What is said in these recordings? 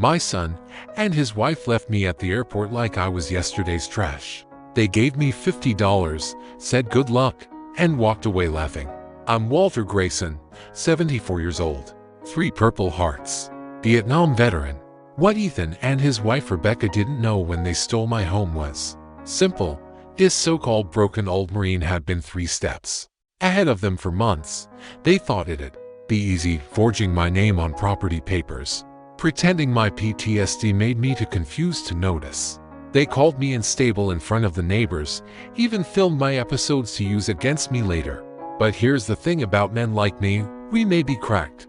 My son and his wife left me at the airport like I was yesterday's trash. They gave me $50, said good luck, and walked away laughing. I'm Walter Grayson, 74 years old. 3 Purple Hearts. Vietnam veteran. What Ethan and his wife Rebecca didn't know when they stole my home was simple. This so-called broken old Marine had been 3 steps ahead of them for months. They thought it'd be easy forging my name on property papers, pretending my PTSD made me too confused to notice. They called me unstable in front of the neighbors, even filmed my episodes to use against me later. But here's the thing about men like me, we may be cracked,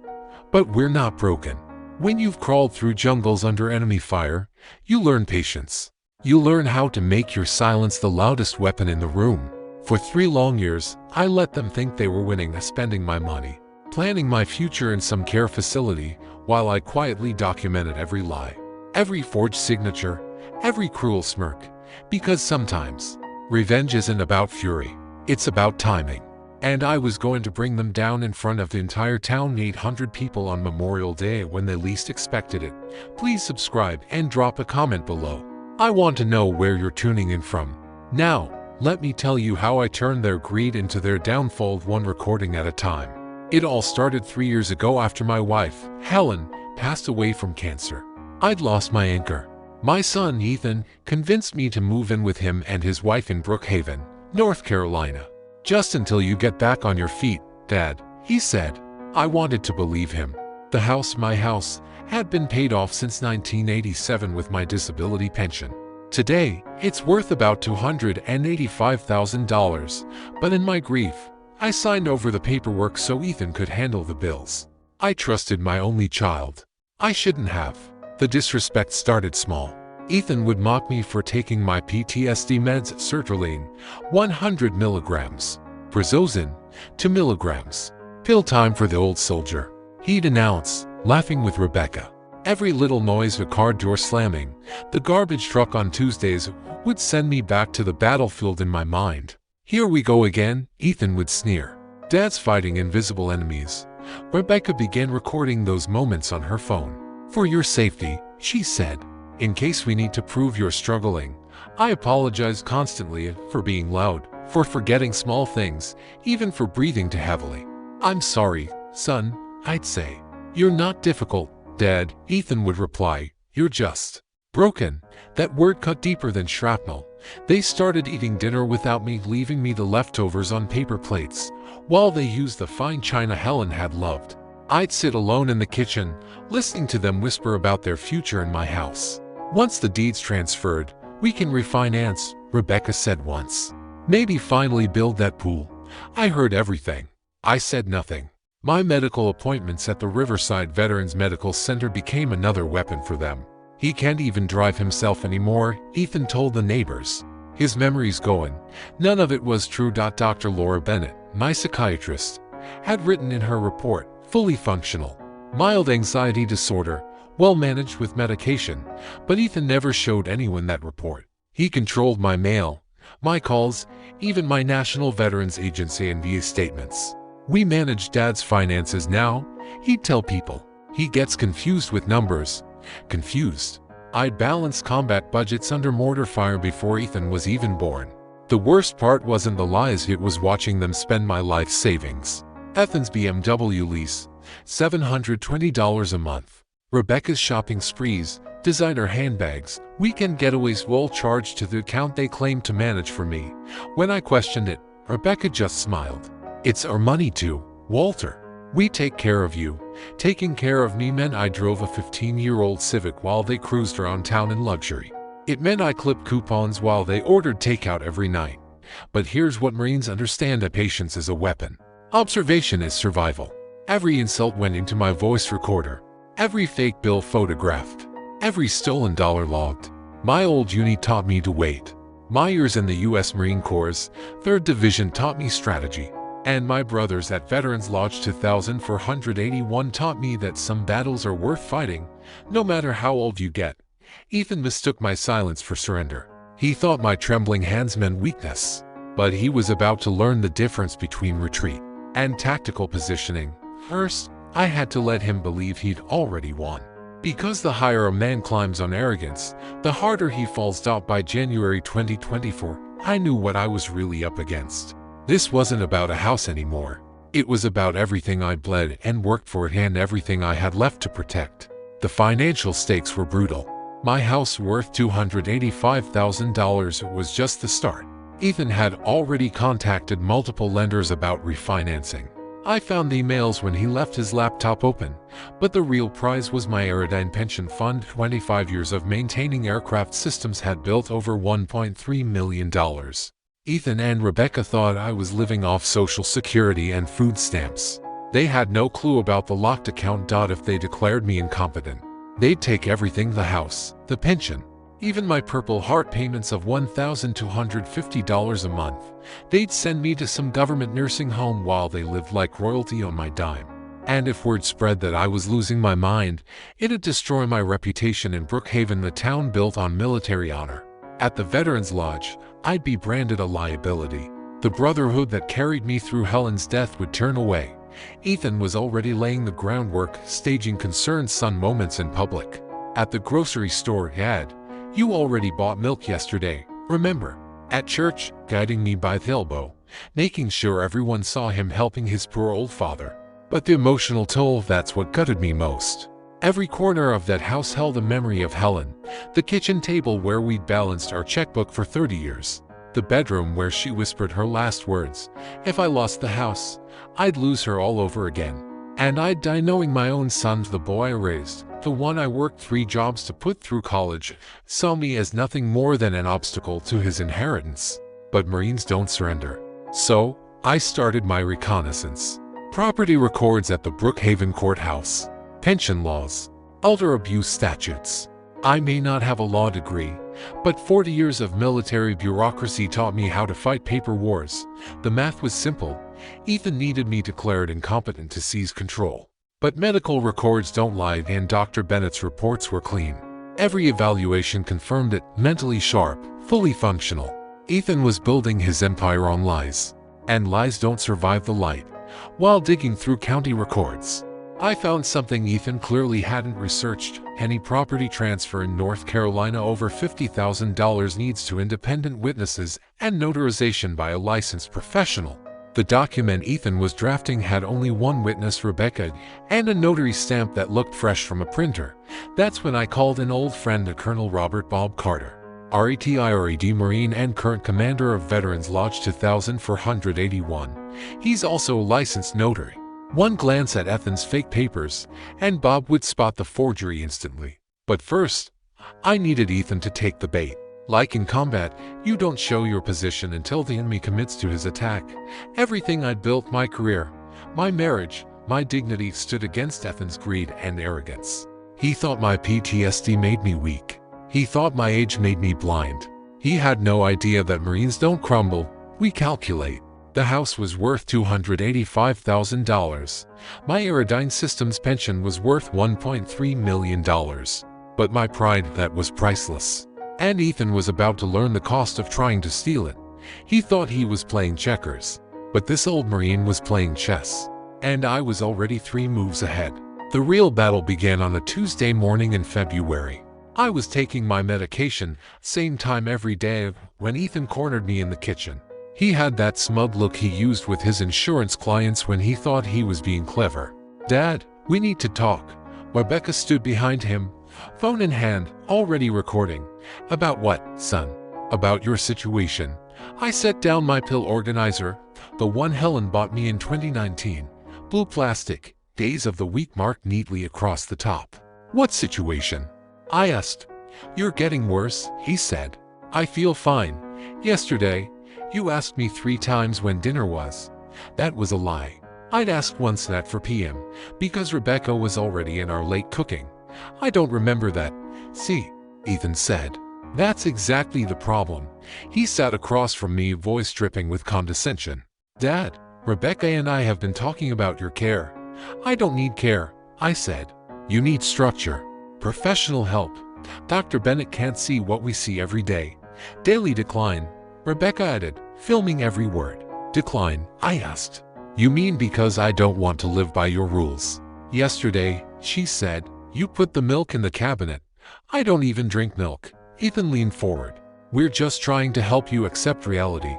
but we're not broken. When you've crawled through jungles under enemy fire, you learn patience. You learn how to make your silence the loudest weapon in the room. For 3 long years, I let them think they were winning, spending my money, planning my future in some care facility, while I quietly documented every lie, every forged signature, every cruel smirk. Because sometimes, revenge isn't about fury, it's about timing. And I was going to bring them down in front of the entire town, 800 people on Memorial Day when they least expected it. Please subscribe and drop a comment below. I want to know where you're tuning in from. Now, let me tell you how I turned their greed into their downfall, one recording at a time. It all started 3 years ago after my wife, Helen, passed away from cancer. I'd lost my anchor. My son, Ethan, convinced me to move in with him and his wife in Brookhaven, North Carolina. Just until you get back on your feet, Dad, he said. I wanted to believe him. The house, my house, had been paid off since 1987 with my disability pension. Today, it's worth about $285,000, but in my grief, I signed over the paperwork so Ethan could handle the bills. I trusted my only child. I shouldn't have. The disrespect started small. Ethan would mock me for taking my PTSD meds, sertraline, 100 milligrams, Brazozin, 2 milligrams. Pill time for the old soldier, he'd announce, laughing with Rebecca. Every little noise, a car door slamming, the garbage truck on Tuesdays, would send me back to the battlefield in my mind. Here we go again, Ethan would sneer. Dad's fighting invisible enemies. Rebecca began recording those moments on her phone. For your safety, she said. In case we need to prove you're struggling. I apologize constantly for being loud, for forgetting small things, even for breathing too heavily. I'm sorry, son, I'd say. You're not difficult, Dad, Ethan would reply. You're just broken. That word cut deeper than shrapnel. They started eating dinner without me, leaving me the leftovers on paper plates, while they used the fine china Helen had loved. I'd sit alone in the kitchen, listening to them whisper about their future in my house. Once the deed's transferred, we can refinance, Rebecca said once. Maybe finally build that pool. I heard everything. I said nothing. My medical appointments at the Riverside Veterans Medical Center became another weapon for them. He can't even drive himself anymore, Ethan told the neighbors. His memory's going. None of it was true. Dr. Laura Bennett, my psychiatrist, had written in her report, fully functional. Mild anxiety disorder, well managed with medication, but Ethan never showed anyone that report. He controlled my mail, my calls, even my National Veterans Agency and VA statements. We manage Dad's finances now, he'd tell people. He gets confused with numbers. Confused. I'd balanced combat budgets under mortar fire before Ethan was even born. The worst part wasn't the lies, it was watching them spend my life savings. Ethan's BMW lease, $720 a month. Rebecca's shopping sprees, designer handbags, weekend getaways, all charged to the account they claimed to manage for me. When I questioned it, Rebecca just smiled. It's our money too, Walter. We take care of you. Taking care of me meant I drove a 15-year-old Civic while they cruised around town in luxury. It meant I clipped coupons while they ordered takeout every night. But here's what Marines understand: that patience is a weapon. Observation is survival. Every insult went into my voice recorder. Every fake bill photographed. Every stolen dollar logged. My old uni taught me to wait. My years in the U.S. Marine Corps' 3rd Division taught me strategy. And my brothers at Veterans Lodge 2481 taught me that some battles are worth fighting, no matter how old you get. Ethan mistook my silence for surrender. He thought my trembling hands meant weakness. But he was about to learn the difference between retreat and tactical positioning. First, I had to let him believe he'd already won. Because the higher a man climbs on arrogance, the harder he falls. By January 2024, I knew what I was really up against. This wasn't about a house anymore. It was about everything I bled and worked for and everything I had left to protect. The financial stakes were brutal. My house worth $285,000 was just the start. Ethan had already contacted multiple lenders about refinancing. I found emails when he left his laptop open, but the real prize was my Aerodyne pension fund. 25 years of maintaining aircraft systems had built over $1.3 million. Ethan and Rebecca thought I was living off Social Security and food stamps. They had no clue about the locked account. If they declared me incompetent, they'd take everything: the house, the pension, even my Purple Heart payments of $1,250 a month. They'd send me to some government nursing home while they lived like royalty on my dime. And if word spread that I was losing my mind, it'd destroy my reputation in Brookhaven, the town built on military honor. At the Veterans Lodge, I'd be branded a liability. The brotherhood that carried me through Helen's death would turn away. Ethan was already laying the groundwork, staging concerned son moments in public. At the grocery store, "Dad, you already bought milk yesterday, remember?" At church, guiding me by the elbow, making sure everyone saw him helping his poor old father. But the emotional toll, that's what gutted me most. Every corner of that house held a memory of Helen. The kitchen table where we'd balanced our checkbook for 30 years. The bedroom where she whispered her last words. If I lost the house, I'd lose her all over again. And I'd die knowing my own son, the boy I raised, the one I worked 3 jobs to put through college, saw me as nothing more than an obstacle to his inheritance. But Marines don't surrender. So, I started my reconnaissance. Property records at the Brookhaven courthouse. Pension laws. Elder abuse statutes. I may not have a law degree, but 40 years of military bureaucracy taught me how to fight paper wars. The math was simple. Ethan needed me declared incompetent to seize control. But medical records don't lie, and Dr. Bennett's reports were clean. Every evaluation confirmed it: mentally sharp, fully functional. Ethan was building his empire on lies. And lies don't survive the light. While digging through county records, I found something Ethan clearly hadn't researched. Any property transfer in North Carolina over $50,000 needs 2 independent witnesses and notarization by a licensed professional. The document Ethan was drafting had only one witness, Rebecca, and a notary stamp that looked fresh from a printer. That's when I called an old friend, Colonel Robert Bob Carter, RETIRED Marine and current commander of Veterans Lodge 2481. He's also a licensed notary. One glance at Ethan's fake papers, and Bob would spot the forgery instantly. But first, I needed Ethan to take the bait. Like in combat, you don't show your position until the enemy commits to his attack. Everything I'd built, my career, my marriage, my dignity, stood against Ethan's greed and arrogance. He thought my PTSD made me weak. He thought my age made me blind. He had no idea that Marines don't crumble, we calculate. The house was worth $285,000. My Aerodyne Systems pension was worth $1.3 million. But my pride, that was priceless. And Ethan was about to learn the cost of trying to steal it. He thought he was playing checkers. But this old Marine was playing chess. And I was already 3 moves ahead. The real battle began on a Tuesday morning in February. I was taking my medication, same time every day, when Ethan cornered me in the kitchen. He had that smug look he used with his insurance clients when he thought he was being clever. "Dad, we need to talk." Rebecca stood behind him, phone in hand, already recording. "About what, son?" "About your situation." I set down my pill organizer, the one Helen bought me in 2019. Blue plastic, days of the week marked neatly across the top. "What situation?" I asked. "You're getting worse," he said. "I feel fine. Yesterday, you asked me 3 times when dinner was." That was a lie. I'd asked once that for PM, because Rebecca was already in our late cooking. "I don't remember that." "See," Ethan said. "That's exactly the problem." He sat across from me, voice dripping with condescension. "Dad, Rebecca and I have been talking about your care." "I don't need care," I said. "You need structure. Professional help. Dr. Bennett can't see what we see every day." "Daily decline," Rebecca added, filming every word. "Decline?" I asked. "You mean because I don't want to live by your rules?" "Yesterday," she said, You put the milk in the cabinet. I don't even drink milk. Ethan leaned forward. We're just trying to help you accept reality.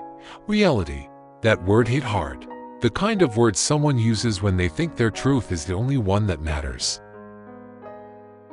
Reality. That word hit hard. The kind of word someone uses when they think their truth is the only one that matters.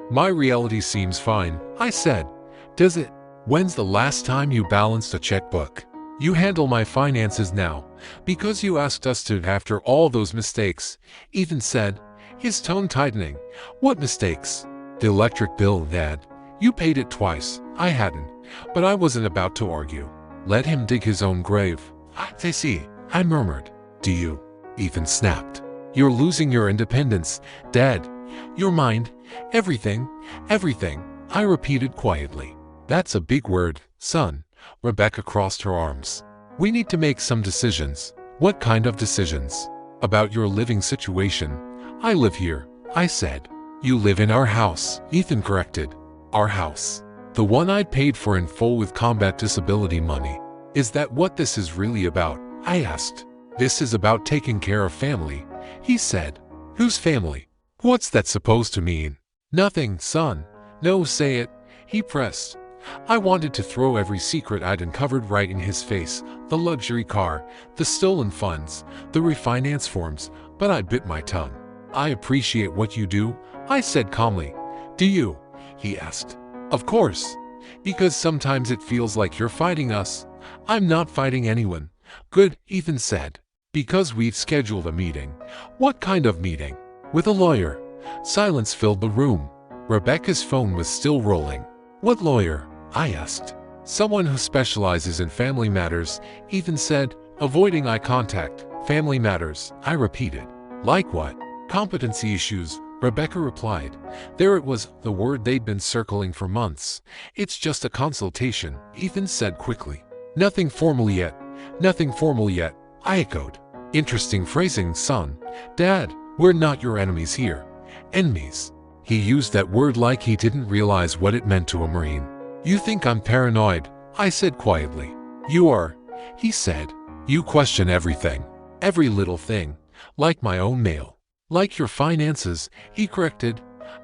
My reality seems fine, I said. Does it? When's the last time you balanced a checkbook? You handle my finances now, because you asked us to after all those mistakes, Ethan said, his tone tightening. What mistakes? The electric bill, Dad. You paid it twice. I hadn't, but I wasn't about to argue. Let him dig his own grave. I see, I murmured. Do you? Ethan snapped. You're losing your independence, Dad. Your mind. Everything. Everything. I repeated quietly. That's a big word, son. Rebecca crossed her arms. We need to make some decisions. What kind of decisions? About your living situation. I live here, I said. You live in our house, Ethan corrected. Our house. The one I'd paid for in full with combat disability money. Is that what this is really about? I asked. This is about taking care of family, he said. Whose family? What's that supposed to mean? Nothing, son. No, say it, he pressed. I wanted to throw every secret I'd uncovered right in his face, the luxury car, the stolen funds, the refinance forms, but I bit my tongue. I appreciate what you do, I said calmly. Do you? He asked. Of course. Because sometimes it feels like you're fighting us. I'm not fighting anyone. Good, Ethan said. Because we've scheduled a meeting. What kind of meeting? With a lawyer. Silence filled the room. Rebecca's phone was still rolling. What lawyer? I asked. Someone who specializes in family matters, Ethan said, avoiding eye contact. Family matters, I repeated. Like what? Competency issues, Rebecca replied. There it was, the word they'd been circling for months. It's just a consultation, Ethan said quickly. Nothing formal yet. Nothing formal yet, I echoed. Interesting phrasing, son. Dad, we're not your enemies here. Enemies. He used that word like he didn't realize what it meant to a Marine. You think I'm paranoid, I said quietly. You are, he said. You question everything. Every little thing. Like my own mail. Like your finances, he corrected.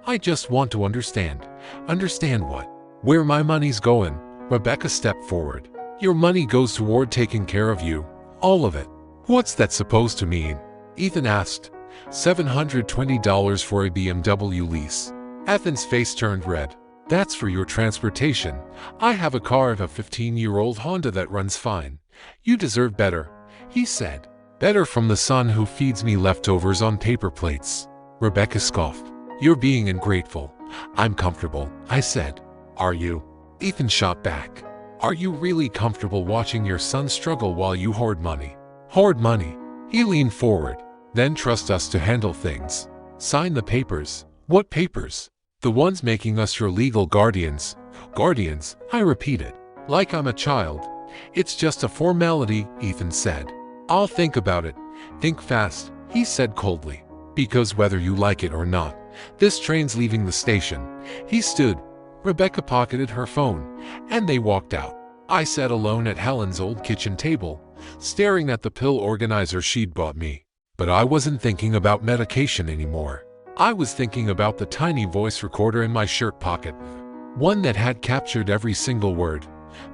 I just want to understand. Understand what? Where my money's going. Rebecca stepped forward. Your money goes toward taking care of you. All of it. What's that supposed to mean? Ethan asked. $720 for a BMW lease. Ethan's face turned red. That's for your transportation. I have a car of a 15-year-old Honda that runs fine. You deserve better, he said. Better from the son who feeds me leftovers on paper plates. Rebecca scoffed. You're being ungrateful. I'm comfortable, I said. Are you? Ethan shot back. Are you really comfortable watching your son struggle while you hoard money? Hoard money? He leaned forward. Then trust us to handle things. Sign the papers. What papers? The ones making us your legal guardians. Guardians, I repeated. Like I'm a child. It's just a formality, Ethan said. I'll think about it. Think fast, he said coldly. Because whether you like it or not, this train's leaving the station. He stood. Rebecca pocketed her phone, and they walked out. I sat alone at Helen's old kitchen table, staring at the pill organizer she'd bought me. But I wasn't thinking about medication anymore. I was thinking about the tiny voice recorder in my shirt pocket. One that had captured every single word.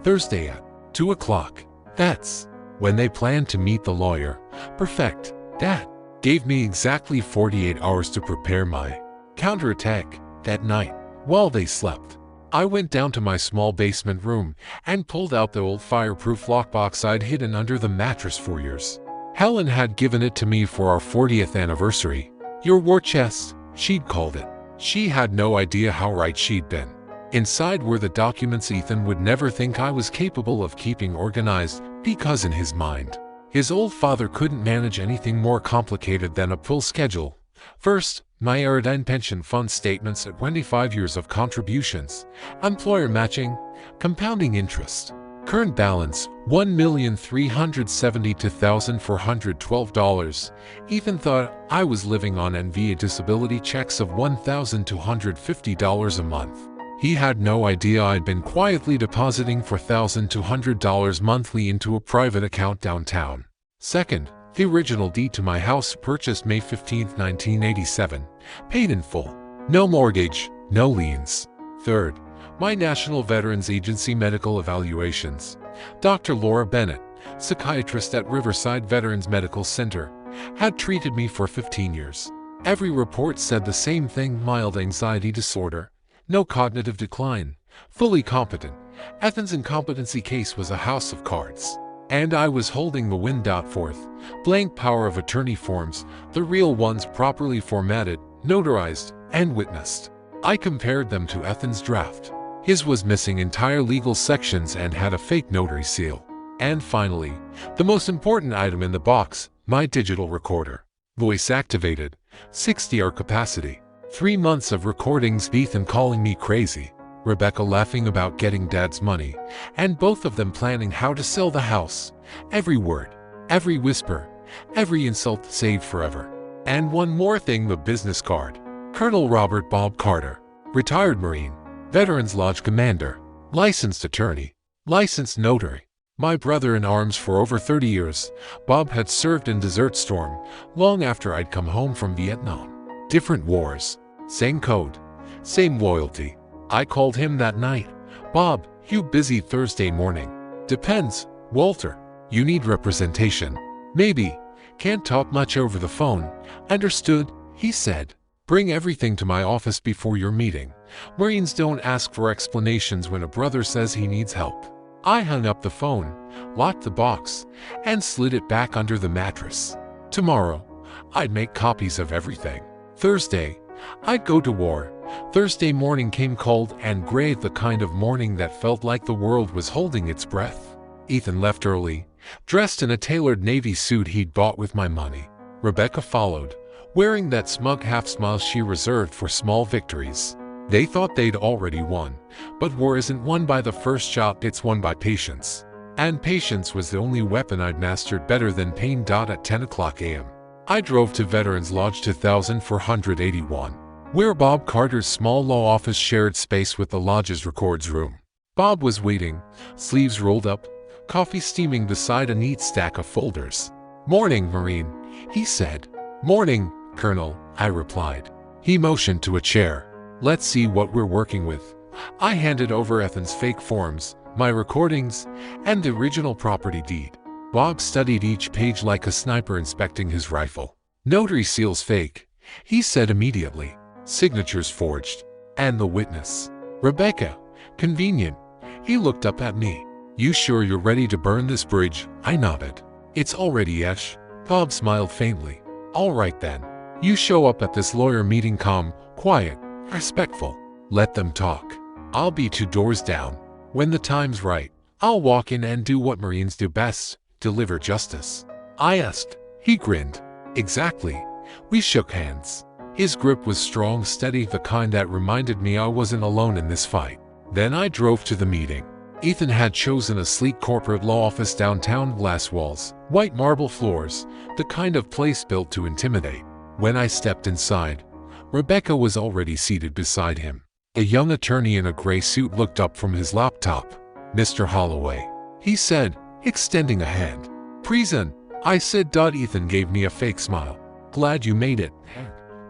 Thursday at 2 o'clock. That's when they planned to meet the lawyer. Perfect. That gave me exactly 48 hours to prepare my counterattack. That night, while they slept, I went down to my small basement room and pulled out the old fireproof lockbox I'd hidden under the mattress for years. Helen had given it to me for our 40th anniversary. Your war chest, she'd called it. She had no idea how right she'd been. Inside were the documents Ethan would never think I was capable of keeping organized, because in his mind, his old father couldn't manage anything more complicated than a full schedule. First, my Aerodyne pension fund statements at 25 years of contributions, employer matching, compounding interest. Current balance, $1,372,412. Ethan thought I was living on and via disability checks of $1,250 a month. He had no idea I'd been quietly depositing $4,200 monthly into a private account downtown. Second, the original deed to my house purchased May 15, 1987, paid in full. No mortgage, no liens. Third, my National Veterans Agency medical evaluations. Dr. Laura Bennett, psychiatrist at Riverside Veterans Medical Center, had treated me for 15 years. Every report said the same thing: mild anxiety disorder, no cognitive decline, fully competent. Ethan's incompetency case was a house of cards. And I was holding the wind out forth, blank power of attorney forms, the real ones properly formatted, notarized, and witnessed. I compared them to Ethan's draft. His was missing entire legal sections and had a fake notary seal. And finally, the most important item in the box, my digital recorder. Voice activated, 60-hour capacity. 3 months of recordings, Ethan calling me crazy, Rebecca laughing about getting Dad's money, and both of them planning how to sell the house. Every word, every whisper, every insult saved forever. And one more thing, the business card. Colonel Robert Bob Carter, retired Marine, Veterans Lodge Commander, licensed attorney, licensed notary. My brother in arms for over 30 years. Bob had served in Desert Storm long after I'd come home from Vietnam. Different wars, same code, same loyalty. I called him that night. Bob, you busy Thursday morning? Depends, Walter. You need representation. Maybe. Can't talk much over the phone. Understood, he said. Bring everything to my office before your meeting. Marines don't ask for explanations when a brother says he needs help. I hung up the phone, locked the box, and slid it back under the mattress. Tomorrow, I'd make copies of everything. Thursday, I'd go to war. Thursday morning came cold and gray, the kind of morning that felt like the world was holding its breath. Ethan left early, dressed in a tailored navy suit he'd bought with my money. Rebecca followed, wearing that smug half-smile she reserved for small victories. They thought they'd already won, but war isn't won by the first shot, it's won by patience. And patience was the only weapon I'd mastered better than pain. At 10 o'clock a.m., I drove to Veterans Lodge 2481, where Bob Carter's small law office shared space with the lodge's records room. Bob was waiting, sleeves rolled up, coffee steaming beside a neat stack of folders. "Morning, Marine," he said. "Morning, Colonel," I replied. He motioned to a chair. "Let's see what we're working with." I handed over Ethan's fake forms, my recordings, and the original property deed. Bob studied each page like a sniper inspecting his rifle. "Notary seals fake," he said immediately. "Signatures forged. And the witness, Rebecca. Convenient." He looked up at me. "You sure you're ready to burn this bridge?" I nodded. "It's already Esh." Bob smiled faintly. "All right then. You show up at this lawyer meeting calm, quiet, respectful. Let them talk. I'll be 2 doors down. When the time's right, I'll walk in and do what Marines do best, deliver justice." I asked. He grinned. "Exactly." We shook hands. His grip was strong, steady, the kind that reminded me I wasn't alone in this fight. Then I drove to the meeting. Ethan had chosen a sleek corporate law office downtown, glass walls, white marble floors, the kind of place built to intimidate. When I stepped inside, Rebecca was already seated beside him. A young attorney in a gray suit looked up from his laptop. "Mr. Holloway," he said, extending a hand. "Present," I said. Ethan gave me a fake smile. "Glad you made it.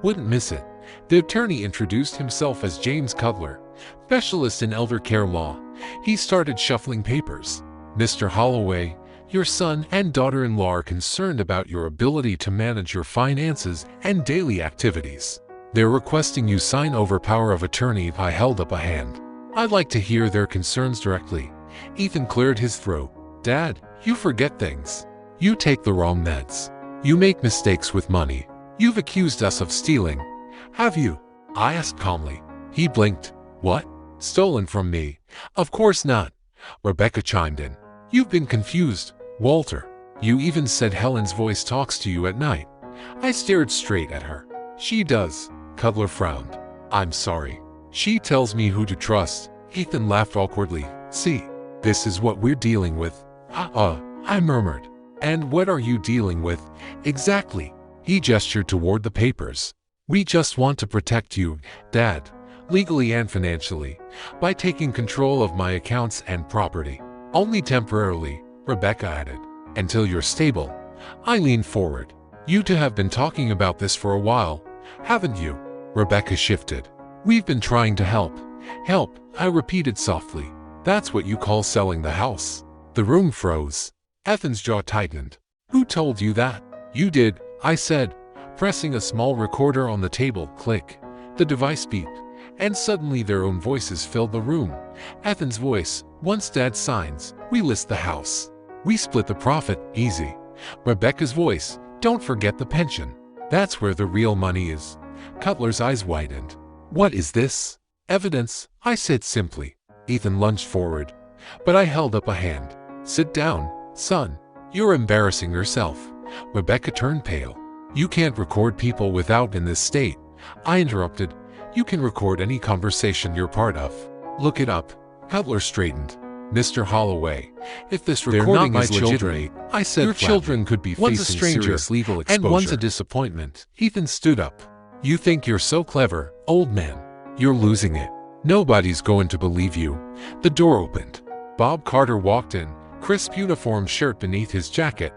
Wouldn't miss it." The attorney introduced himself as James Cutler, specialist in elder care law. He started shuffling papers. "Mr. Holloway, your son and daughter-in-law are concerned about your ability to manage your finances and daily activities. They're requesting you sign over power of attorney." I held up a hand. "I'd like to hear their concerns directly." Ethan cleared his throat. "Dad, you forget things. You take the wrong meds. You make mistakes with money. You've accused us of stealing. Have you?" I asked calmly. He blinked. "What? Stolen from me? Of course not." Rebecca chimed in. "You've been confused, Walter. You even said Helen's voice talks to you at night." I stared straight at her. "She does." Cutler frowned. "I'm sorry. She tells me who to trust." Ethan laughed awkwardly. "See, this is what we're dealing with." I murmured. "And what are you dealing with, exactly?" He gestured toward the papers. "We just want to protect you, Dad, legally and financially, by taking control of my accounts and property. Only temporarily," Rebecca added. "Until you're stable." I leaned forward. "You two have been talking about this for a while, haven't you?" Rebecca shifted. We've been trying to help. Help, I repeated softly. That's what you call selling the house. The room froze. Ethan's jaw tightened. Who told you that? You did, I said, pressing a small recorder on the table. Click. The device beeped, and suddenly their own voices filled the room. Ethan's voice, once Dad's signs, we list the house. We split the profit, easy. Rebecca's voice, don't forget the pension. That's where the real money is. Cutler's eyes widened. What is this? Evidence, I said simply. Ethan lunged forward, but I held up a hand. Sit down, son. You're embarrassing yourself. Rebecca turned pale. You can't record people without in this state. I interrupted. You can record any conversation you're part of. Look it up. Cutler straightened. Mr. Holloway, if this recording is legitimate, I said your children could be facing serious legal exposure. And one's a disappointment. Ethan stood up. You think you're so clever, old man. You're losing it. Nobody's going to believe you. The door opened. Bob Carter walked in, crisp uniform shirt beneath his jacket,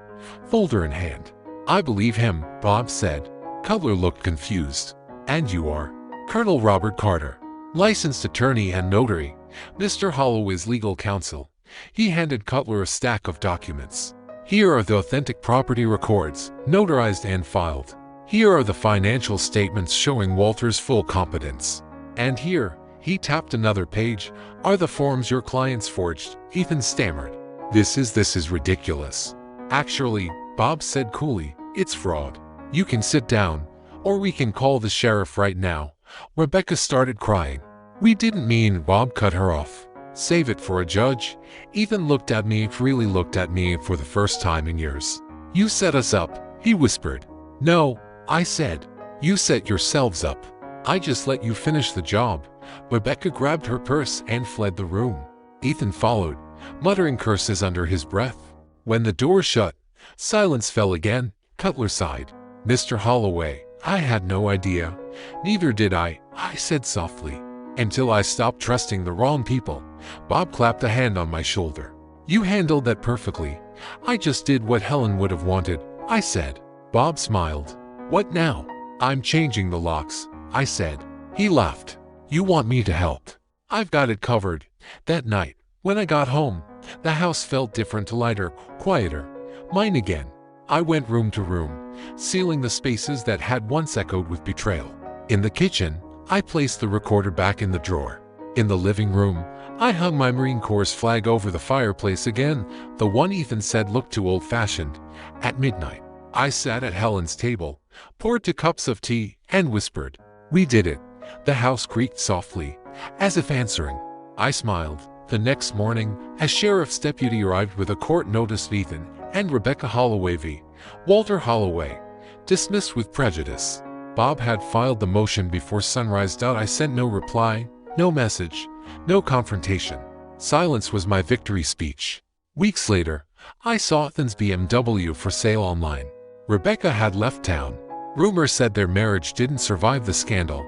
folder in hand. I believe him, Bob said. Cutler looked confused. And you are? Colonel Robert Carter, licensed attorney and notary, Mr. Holloway's legal counsel. He handed Cutler a stack of documents. Here are the authentic property records, notarized and filed. Here are the financial statements showing Walter's full competence. And here, he tapped another page, are the forms your clients forged. Ethan stammered. This is ridiculous. Actually, Bob said coolly, it's fraud. You can sit down, or we can call the sheriff right now. Rebecca started crying. We didn't mean. Bob cut her off. Save it for a judge. Ethan looked at me, really looked at me for the first time in years. You set us up, he whispered. No, I said. You set yourselves up. I just let you finish the job. Rebecca grabbed her purse and fled the room. Ethan followed, muttering curses under his breath. When the door shut, silence fell again. Cutler sighed. Mr. Holloway, I had no idea. Neither did I said softly. Until I stopped trusting the wrong people. Bob clapped a hand on my shoulder. You handled that perfectly. I just did what Helen would have wanted, I said. Bob smiled. What now? I'm changing the locks, I said. He laughed. You want me to help? I've got it covered. That night, when I got home, the house felt different, lighter, quieter. Mine again. I went room to room, sealing the spaces that had once echoed with betrayal. In the kitchen, I placed the recorder back in the drawer. In the living room, I hung my Marine Corps flag over the fireplace again, the one Ethan said looked too old-fashioned. At midnight, I sat at Helen's table, poured 2 cups of tea, and whispered, we did it. The house creaked softly, as if answering. I smiled. The next morning, a sheriff's deputy arrived with a court notice. Ethan and Rebecca Holloway v. Walter Holloway, dismissed with prejudice. Bob had filed the motion before sunrise. I sent no reply, no message, no confrontation. Silence was my victory speech. Weeks later, I saw Ethan's BMW for sale online. Rebecca had left town. Rumor said their marriage didn't survive the scandal.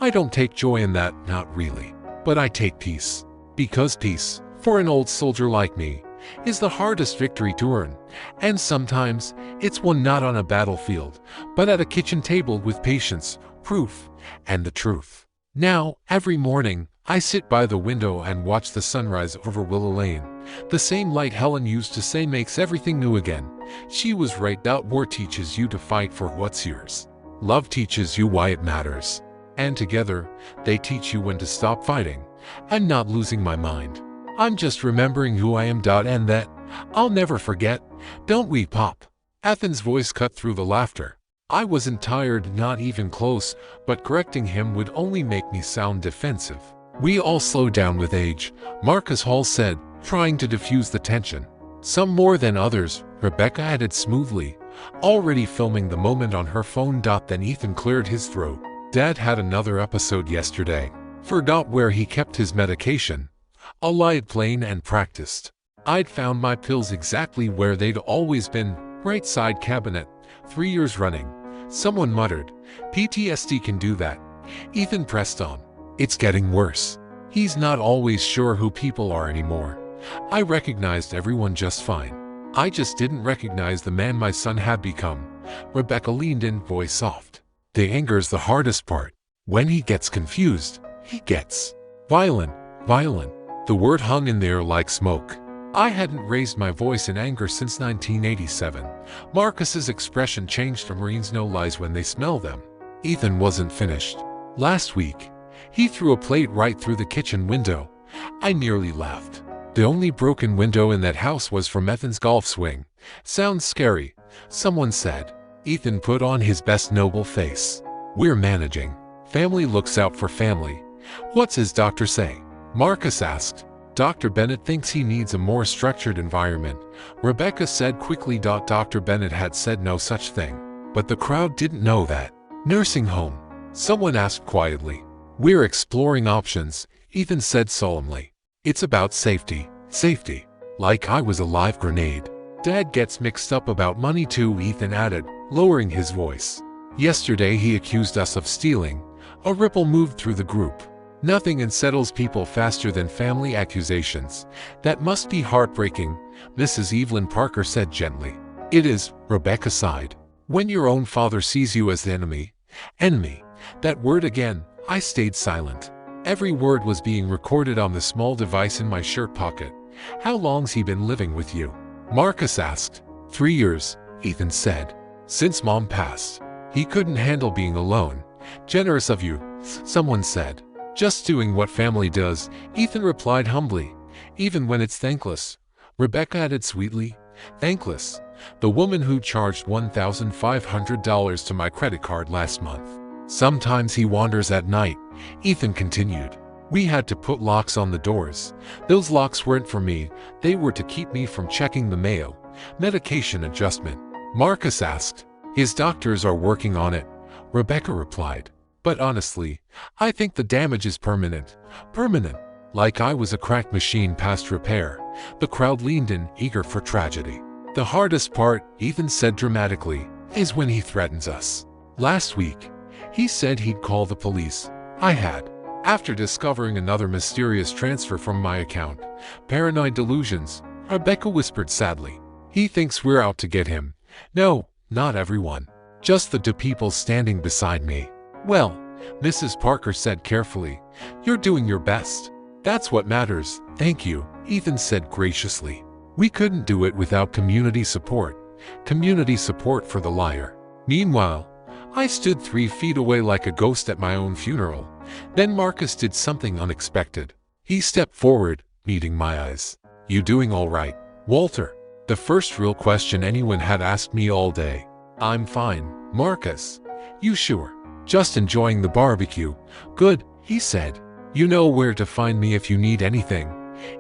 I don't take joy in that, not really. But I take peace. Because peace, for an old soldier like me, is the hardest victory to earn. And sometimes, it's won not on a battlefield, but at a kitchen table with patience, proof, and the truth. Now, every morning, I sit by the window and watch the sunrise over Willow Lane. The same light Helen used to say makes everything new again. She was right. War teaches you to fight for what's yours. Love teaches you why it matters. And together, they teach you when to stop fighting. I'm not losing my mind. I'm just remembering who I am. And that I'll never forget. Don't we, Pop? Ethan's voice cut through the laughter. I wasn't tired, not even close, but correcting him would only make me sound defensive. We all slow down with age, Marcus Hall said, trying to diffuse the tension. Some more than others, Rebecca added smoothly, already filming the moment on her phone. Then Ethan cleared his throat. Dad had another episode yesterday. Forgot where he kept his medication. I lied plain and practiced. I'd found my pills exactly where they'd always been, right side cabinet, 3 years running. Someone muttered, PTSD can do that. Ethan pressed on. It's getting worse. He's not always sure who people are anymore. I recognized everyone just fine. I just didn't recognize the man my son had become. Rebecca leaned in, voice soft. The anger's the hardest part. When he gets confused, he gets violent, violent. The word hung in there like smoke. I hadn't raised my voice in anger since 1987. Marcus's expression changed to Marines know lies when they smell them. Ethan wasn't finished. Last week, he threw a plate right through the kitchen window. I nearly laughed. The only broken window in that house was from Ethan's golf swing. Sounds scary, someone said. Ethan put on his best noble face. We're managing. Family looks out for family. What's his doctor say? Marcus asked. Dr. Bennett thinks he needs a more structured environment. Rebecca said quickly. Dr. Bennett had said no such thing. But the crowd didn't know that. Nursing home. Someone asked quietly. We're exploring options, Ethan said solemnly. It's about safety, safety. Like I was a live grenade. Dad gets mixed up about money too, Ethan added, lowering his voice. Yesterday he accused us of stealing. A ripple moved through the group. Nothing unsettles people faster than family accusations. That must be heartbreaking, Mrs. Evelyn Parker said gently. It is, Rebecca sighed. When your own father sees you as the enemy. Enemy. That word again. I stayed silent. Every word was being recorded on the small device in my shirt pocket. How long's he been living with you? Marcus asked. 3 years, Ethan said. Since Mom passed. He couldn't handle being alone. Generous of you, someone said. Just doing what family does, Ethan replied humbly. Even when it's thankless. Rebecca added sweetly. Thankless. The woman who charged $1,500 to my credit card last month. Sometimes he wanders at night, Ethan continued. We had to put locks on the doors. Those locks weren't for me, they were to keep me from checking the mail. Medication adjustment. Marcus asked. His doctors are working on it, Rebecca replied. But honestly, I think the damage is permanent. Permanent. Like I was a cracked machine past repair. The crowd leaned in, eager for tragedy. The hardest part, Ethan said dramatically, is when he threatens us. Last week, he said he'd call the police. I had. After discovering another mysterious transfer from my account. Paranoid delusions, Rebecca whispered sadly. He thinks we're out to get him. No, not everyone. Just the two people standing beside me. Well, Mrs. Parker said carefully, you're doing your best. That's what matters, thank you, Ethan said graciously. We couldn't do it without community support. Community support for the liar. Meanwhile, I stood 3 feet away like a ghost at my own funeral. Then Marcus did something unexpected. He stepped forward, meeting my eyes. You doing all right, Walter? The first real question anyone had asked me all day. I'm fine, Marcus. You sure? Just enjoying the barbecue. Good, he said. You know where to find me if you need anything.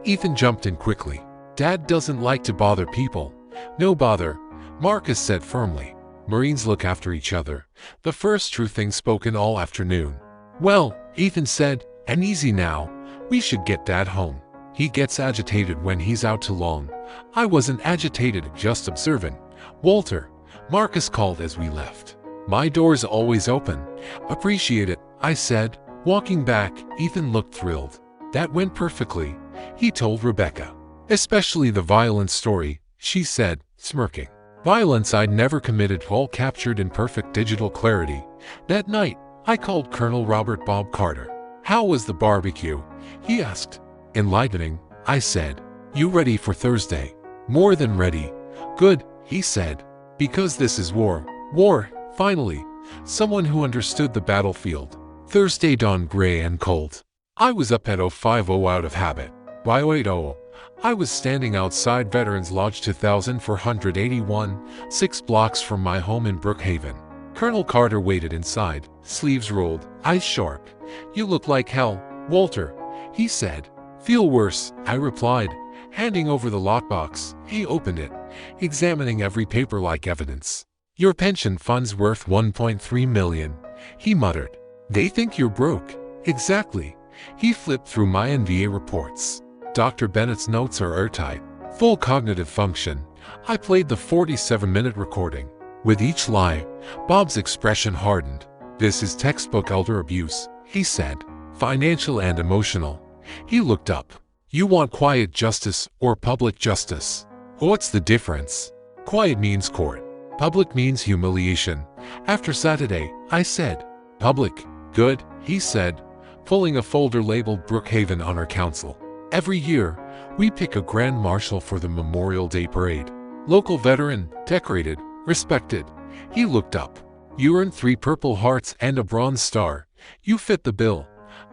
Ethan jumped in quickly. Dad doesn't like to bother people. No bother, Marcus said firmly. Marines look after each other. The first true thing spoken all afternoon. Well, Ethan said, and easy now. We should get Dad home. He gets agitated when he's out too long. I wasn't agitated, just observant. Walter, Marcus called as we left. My door's always open. Appreciate it, I said. Walking back, Ethan looked thrilled. That went perfectly, he told Rebecca. Especially the violence story, she said, smirking. Violence I'd never committed, all captured in perfect digital clarity. That night, I called Colonel Robert Bob Carter. How was the barbecue? He asked. Enlightening, I said. You ready for Thursday? More than ready. Good, he said. Because this is war. War, finally. Someone who understood the battlefield. Thursday dawned gray and cold. I was up at 05:00 out of habit. By 08:00, I was standing outside Veterans Lodge 2481, 6 blocks from my home in Brookhaven. Colonel Carter waited inside, sleeves rolled, eyes sharp. You look like hell, Walter, he said. Feel worse, I replied, handing over the lockbox. He opened it, examining every paper like evidence. Your pension fund's worth $1.3 million, he muttered. They think you're broke. Exactly. He flipped through my NVA reports. Dr. Bennett's notes are airtight. Full cognitive function. I played the 47-minute recording. With each lie, Bob's expression hardened. This is textbook elder abuse, he said. Financial and emotional. He looked up. You want quiet justice or public justice? What's the difference? Quiet means court. Public means humiliation. After Saturday, I said. Public Good, he said, pulling a folder labeled Brookhaven Honor Council. Every year, we pick a Grand Marshal for the Memorial Day Parade. Local veteran, decorated, respected. He looked up. You earned 3 Purple Hearts and a Bronze Star. You fit the bill.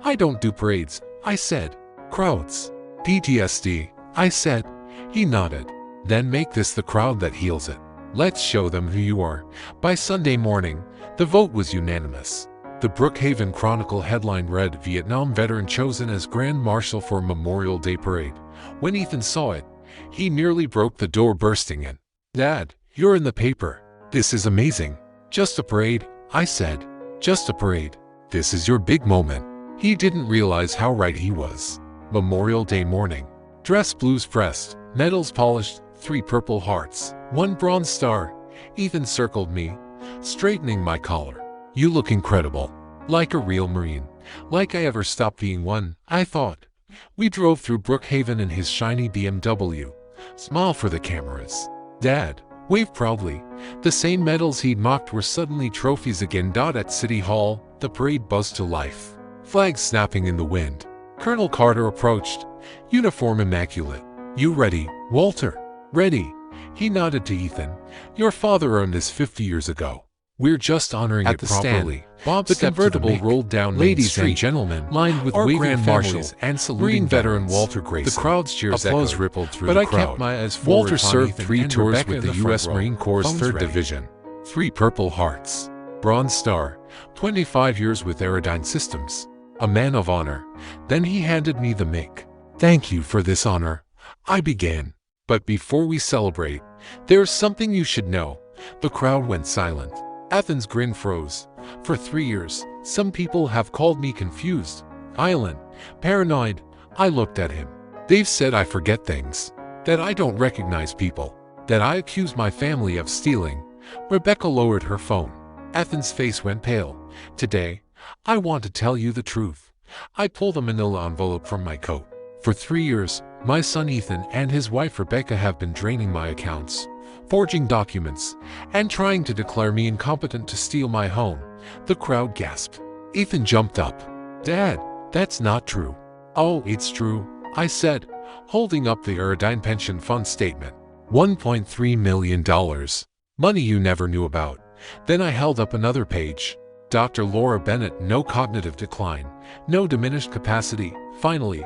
I don't do parades, I said. Crowds. PTSD, I said. He nodded. Then make this the crowd that heals it. Let's show them who you are. By Sunday morning, the vote was unanimous. The Brookhaven Chronicle headline read, Vietnam veteran chosen as Grand Marshal for Memorial Day Parade. When Ethan saw it, he nearly broke the door, bursting in. Dad, you're in the paper. This is amazing. Just a parade, I said. Just a parade. This is your big moment. He didn't realize how right he was. Memorial Day morning. Dress blues pressed, medals polished, 3 Purple Hearts, 1 Bronze Star. Ethan circled me, straightening my collar. You look incredible. Like a real Marine. Like I ever stopped being one, I thought. We drove through Brookhaven in his shiny BMW. Smile for the cameras. Dad, wave proudly. The same medals he'd mocked were suddenly trophies again. At City Hall, the parade buzzed to life. Flags snapping in the wind. Colonel Carter approached. Uniform immaculate. You ready, Walter? Ready. He nodded to Ethan. Your father earned this 50 years ago. We're just honoring it properly. Bob the convertible rolled down Ladies and gentlemen, lined with waving marshals and saluting veteran Walter Grayson. The crowd's cheers applause rippled through the crowd. But I kept my eyes forward. Walter served 3 tours with the U.S. Marine Corps' 3rd Division. 3 Purple Hearts. Bronze Star. 25 years with Aerodyne Systems. A man of honor. Then he handed me the MiG. Thank you for this honor, I began. But before we celebrate, there's something you should know. The crowd went silent. Ethan's grin froze. For 3 years, some people have called me confused, violent, paranoid. I looked at him. They've said I forget things, that I don't recognize people, that I accuse my family of stealing. Rebecca lowered her phone. Ethan's face went pale. Today, I want to tell you the truth. I pulled a manila envelope from my coat. For 3 years, my son Ethan and his wife Rebecca have been draining my accounts, forging documents, and trying to declare me incompetent to steal my home. The crowd gasped. Ethan jumped up. Dad, that's not true. Oh, it's true, I said, holding up the Aerodyne Pension Fund statement. $1.3 million. Money you never knew about. Then I held up another page. Dr. Laura Bennett, no cognitive decline, no diminished capacity. Finally,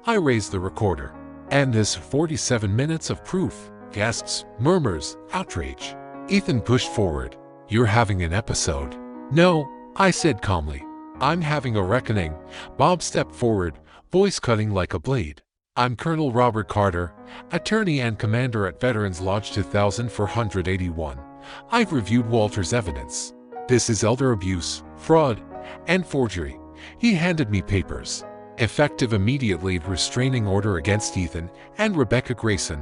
I raised the recorder. And this 47 minutes of proof. Gasps, murmurs, outrage. Ethan pushed forward. You're having an episode. No, I said calmly. I'm having a reckoning. Bob stepped forward, voice cutting like a blade. I'm Colonel Robert Carter, attorney and commander at Veterans Lodge 2481. I've reviewed Walter's evidence. This is elder abuse, fraud, and forgery. He handed me papers. Effective immediately, restraining order against Ethan and Rebecca Grayson.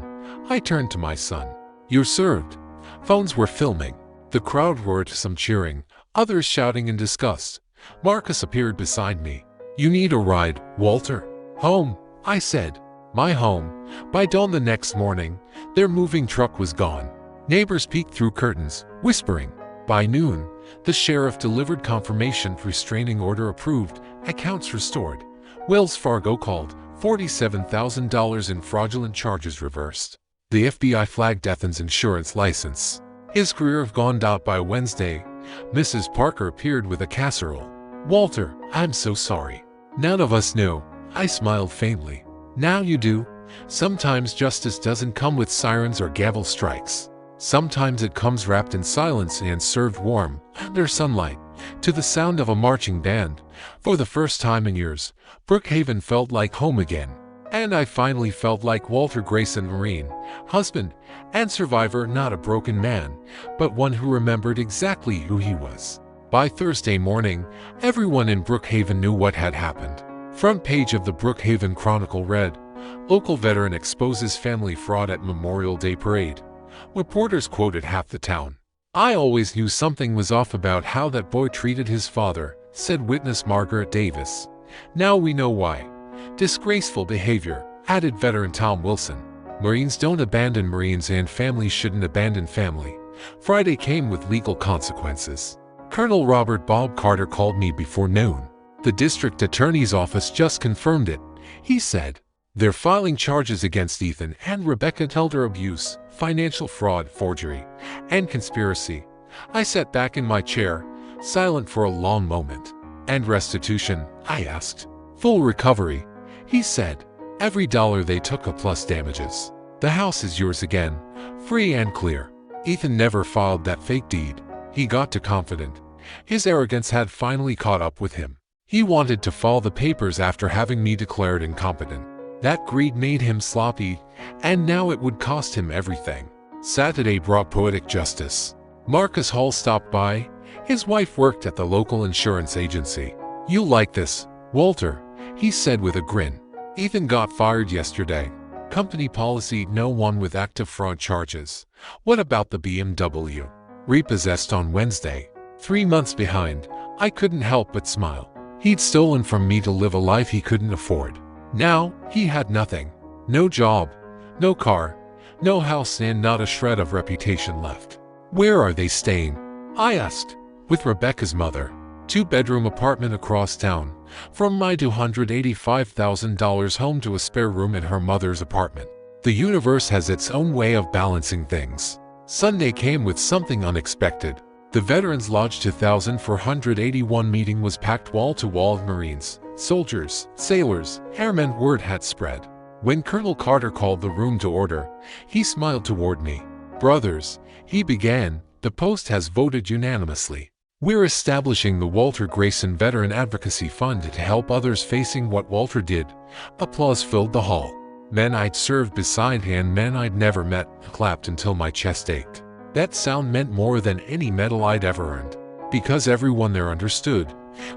I turned to my son. You're served. Phones were filming. The crowd roared, some cheering, others shouting in disgust. Marcus appeared beside me. You need a ride, Walter. Home, I said. My home. By dawn the next morning, their moving truck was gone. Neighbors peeked through curtains, whispering. By noon, the sheriff delivered confirmation, restraining order approved, accounts restored. Wells Fargo called, $47,000 in fraudulent charges reversed. The FBI flagged Ethan's insurance license. His career had gone out by Wednesday. Mrs. Parker appeared with a casserole. Walter, I'm so sorry. None of us knew. I smiled faintly. Now you do. Sometimes justice doesn't come with sirens or gavel strikes. Sometimes it comes wrapped in silence and served warm, under sunlight, to the sound of a marching band. For the first time in years, Brookhaven felt like home again. And I finally felt like Walter Grayson, Marine, husband, and survivor, not a broken man, but one who remembered exactly who he was. By Thursday morning, everyone in Brookhaven knew what had happened. Front page of the Brookhaven Chronicle read, Local veteran exposes family fraud at Memorial Day Parade. Reporters quoted half the town. I always knew something was off about how that boy treated his father, said witness Margaret Davis. Now we know why. Disgraceful behavior, added veteran Tom Wilson. Marines don't abandon Marines and families shouldn't abandon family. Friday came with legal consequences. Colonel Robert Bob Carter called me before noon. The district attorney's office just confirmed it. He said, they're filing charges against Ethan and Rebecca elder abuse, financial fraud, forgery, and conspiracy. I sat back in my chair, silent for a long moment. And restitution? I asked. Full recovery, he said. Every dollar they took plus damages. The house is yours again, free and clear. Ethan never filed that fake deed. He got too confident. His arrogance had finally caught up with him. He wanted to file the papers after having me declared incompetent. That greed made him sloppy, and now it would cost him everything. Saturday brought poetic justice. Marcus Hall stopped by. His wife worked at the local insurance agency. You'll like this, Walter, he said with a grin. Ethan got fired yesterday. Company policy, no one with active fraud charges. What about the BMW? Repossessed on Wednesday. 3 months behind. I couldn't help but smile. He'd stolen from me to live a life he couldn't afford. Now, he had nothing. No job, no car, no house, and not a shred of reputation left. Where are they staying? I asked. With Rebecca's mother. 2-bedroom apartment across town. From my $285,000 home to a spare room in her mother's apartment. The universe has its own way of balancing things. Sunday came with something unexpected. The Veterans Lodge 2481 meeting was packed wall to wall of Marines, soldiers, sailors, airmen. Word had spread. When Colonel Carter called the room to order, he smiled toward me. Brothers, he began, the post has voted unanimously. We're establishing the Walter Grayson Veteran Advocacy Fund to help others facing what Walter did. Applause filled the hall. Men I'd served beside and men I'd never met clapped until my chest ached. That sound meant more than any medal I'd ever earned. Because everyone there understood.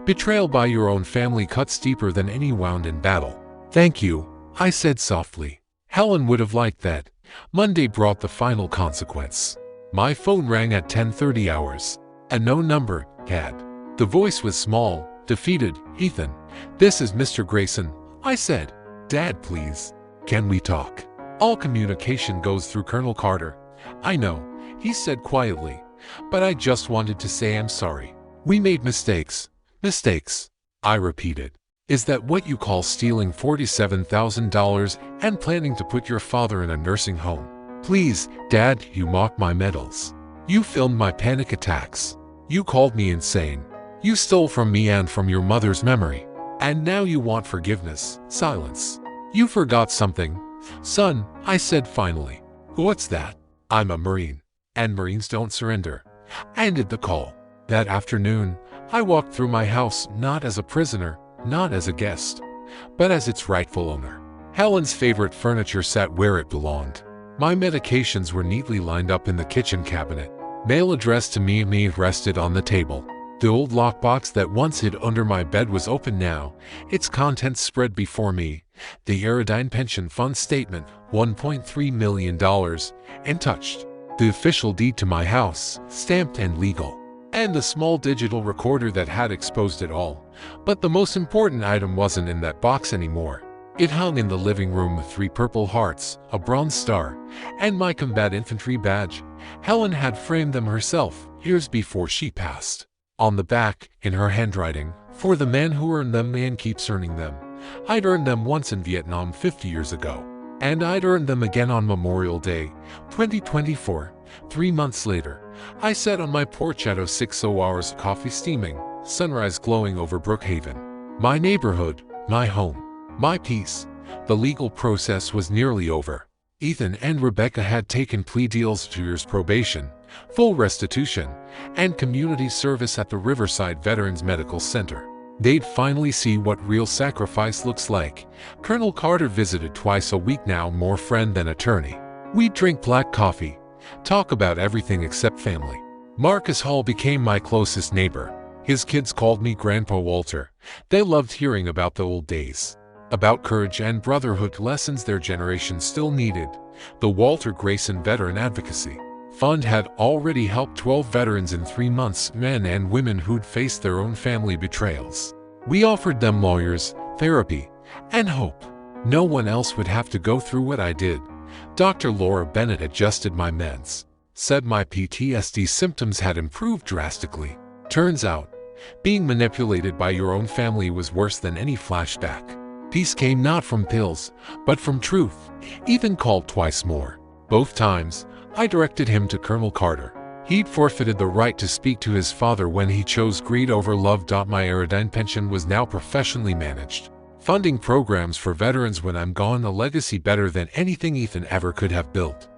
Betrayal by your own family cuts deeper than any wound in battle. Thank you, I said softly. Helen would have liked that. Monday brought the final consequence. My phone rang at 10:30 hours. A no number, Dad. The voice was small, defeated. Ethan, this is Mr. Grayson, I said. Dad, please. Can we talk? All communication goes through Colonel Carter. I know, he said quietly, but I just wanted to say I'm sorry. We made mistakes. Mistakes, I repeated. Is that what you call stealing $47,000 and planning to put your father in a nursing home? Please, Dad, you mocked my medals. You filmed my panic attacks. You called me insane. You stole from me and from your mother's memory. And now you want forgiveness. Silence. You forgot something. Son, I said finally. What's that? I'm a Marine. And Marines don't surrender. I ended the call. That afternoon, I walked through my house not as a prisoner, not as a guest, but as its rightful owner. Helen's favorite furniture sat where it belonged. My medications were neatly lined up in the kitchen cabinet. Mail addressed to me rested on the table. The old lockbox that once hid under my bed was open now, its contents spread before me. The Aerodyne Pension Fund statement, $1.3 million, untouched. The official deed to my house, stamped and legal. And the small digital recorder that had exposed it all. But the most important item wasn't in that box anymore. It hung in the living room with 3 purple hearts, a bronze star, and my combat infantry badge. Helen had framed them herself, years before she passed. On the back, in her handwriting, for the man who earned them and keeps earning them. I'd earned them once in Vietnam 50 years ago. And I'd earned them again on Memorial Day, 2024. 3 months later, I sat on my porch at 06 hours, coffee steaming, sunrise glowing over Brookhaven. My neighborhood, my home, my peace. The legal process was nearly over. Ethan and Rebecca had taken plea deals, 2 years probation, full restitution, and community service at the Riverside Veterans Medical Center. They'd finally see what real sacrifice looks like. Colonel Carter visited twice a week now, more friend than attorney. We'd drink black coffee, talk about everything except family. Marcus Hall became my closest neighbor. His kids called me Grandpa Walter. They loved hearing about the old days. About courage and brotherhood, lessons their generation still needed. The Walter Grayson Veteran Advocacy Fund had already helped 12 veterans in 3 months, men and women who'd faced their own family betrayals. We offered them lawyers, therapy, and hope. No one else would have to go through what I did. Dr. Laura Bennett adjusted my meds, said my PTSD symptoms had improved drastically. Turns out, being manipulated by your own family was worse than any flashback. Peace came not from pills, but from truth. Ethan called twice more. Both times, I directed him to Colonel Carter. He'd forfeited the right to speak to his father when he chose greed over love. My Aerodyne pension was now professionally managed, funding programs for veterans when I'm gone, a legacy better than anything Ethan ever could have built.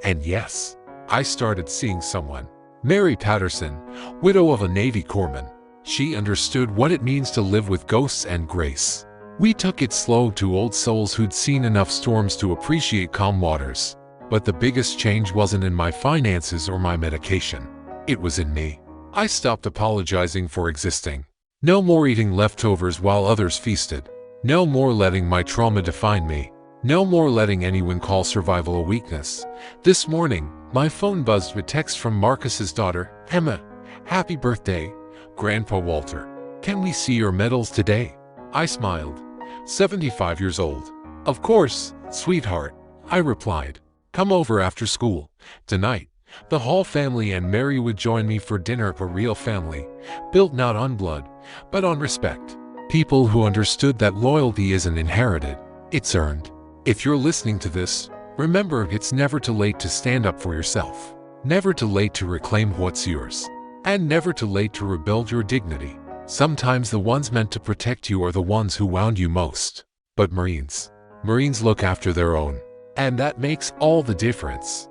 And yes, I started seeing someone. Mary Patterson, widow of a Navy corpsman. She understood what it means to live with ghosts and grace. We took it slow, to old souls who'd seen enough storms to appreciate calm waters. But the biggest change wasn't in my finances or my medication. It was in me. I stopped apologizing for existing. No more eating leftovers while others feasted. No more letting my trauma define me. No more letting anyone call survival a weakness. This morning, my phone buzzed with text from Marcus's daughter, Emma. "Happy birthday, Grandpa Walter. Can we see your medals today?" I smiled. 75 years old. "Of course, sweetheart," I replied. "Come over after school tonight." The Hall family and Mary would join me for dinner. A real family, built not on blood, but on respect. People who understood that loyalty isn't inherited, it's earned. If you're listening to this, remember, it's never too late to stand up for yourself. Never too late to reclaim what's yours. And never too late to rebuild your dignity. Sometimes the ones meant to protect you are the ones who wound you most. But Marines look after their own. And that makes all the difference.